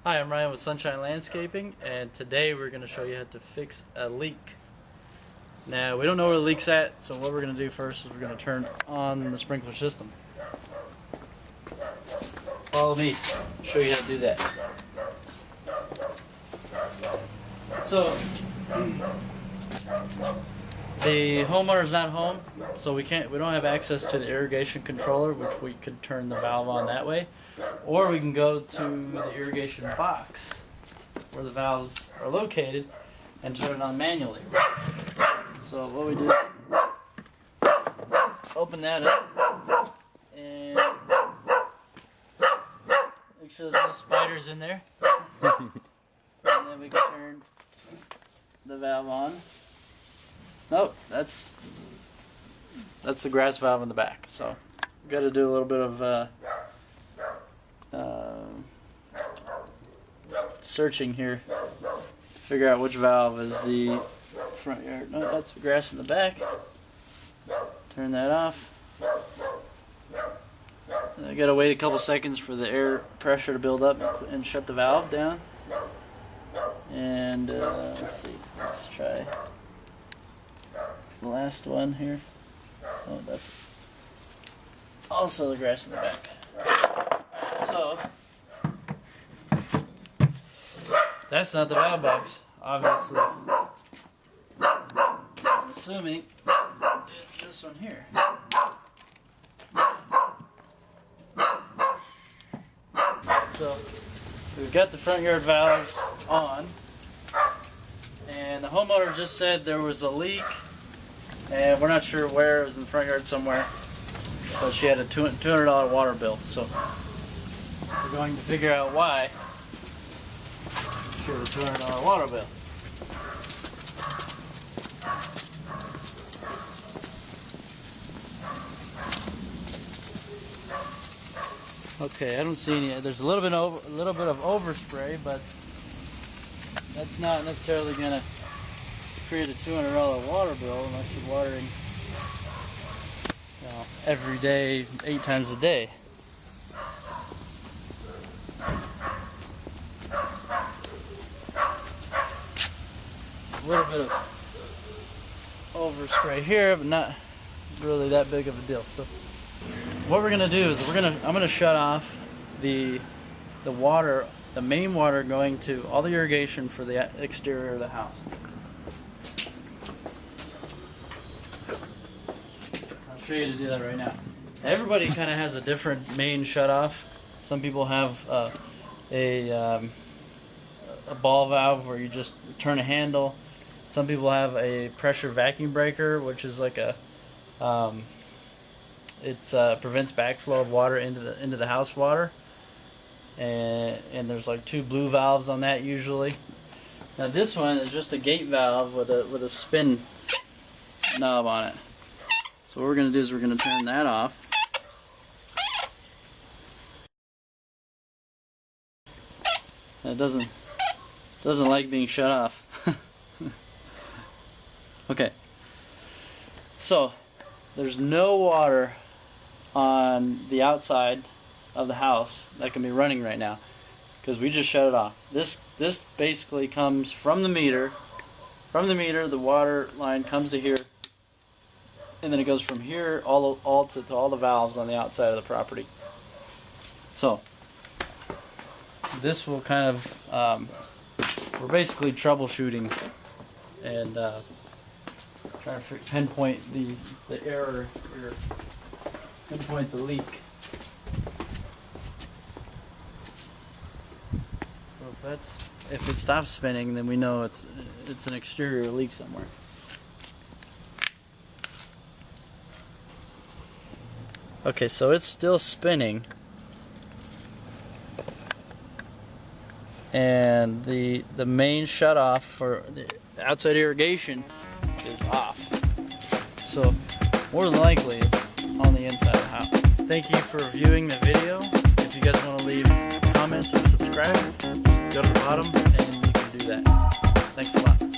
Hi, I'm Ryan with Sunshine Landscaping, and today we're going to show you how to fix a leak. Now, we don't know where the leak's at, so what we're going to do first is we're going to turn on the sprinkler system. Follow me, I'll show you how to do that. So, the homeowner's not home, so we don't have access to the irrigation controller, which we could turn the valve on that way. Or we can go to the irrigation box where the valves are located and turn it on manually. So what we do is open that up and make sure there's no spiders in there. And then we can turn the valve on. Nope, that's the grass valve in the back. So we've got to do a little bit of searching here to figure out which valve is the front yard. No, that's the grass in the back. Turn that off. I gotta wait a couple seconds for the air pressure to build up and shut the valve down. And let's see, let's try the last one here. Oh, that's also the grass in the back. So that's not the valve box, obviously. I'm assuming it's this one here. So we've got the front yard valves on, and the homeowner just said there was a leak, and we're not sure where. It was in the front yard somewhere, but she had a $200 water bill. So we're going to figure out why she had a $200 water bill. Okay, I don't see any. There's a little bit of overspray, but that's not necessarily going to create a $200 water bill unless you're watering, every day, 8 times a day. A little bit of overspray here, but not really that big of a deal. So what we're gonna do is I'm gonna shut off the water, the main water going to all the irrigation for the exterior of the house. I'll show you to do that right now. Everybody kind of has a different main shut off. Some people have a ball valve where you just turn a handle. Some people have a pressure vacuum breaker, which is like a prevents backflow of water into the house water, and there's like 2 blue valves on that usually. Now this one is just a gate valve with a spin knob on it. So what we're going to do is we're going to turn that off. And it doesn't like being shut off. Okay, so there's no water on the outside of the house that can be running right now because we just shut it off. This basically comes from the meter. From the meter, the water line comes to here, and then it goes from here all to all the valves on the outside of the property. So this will kind of we're basically troubleshooting and trying to pinpoint the error or pinpoint the leak. So if it stops spinning, then we know it's an exterior leak somewhere. Okay, so it's still spinning, and the main shutoff for the outside irrigation is off. So more than likely it's on the inside of the house. Thank you for viewing the video. If you guys want to leave comments or subscribe, just go to the bottom and you can do that. Thanks a lot.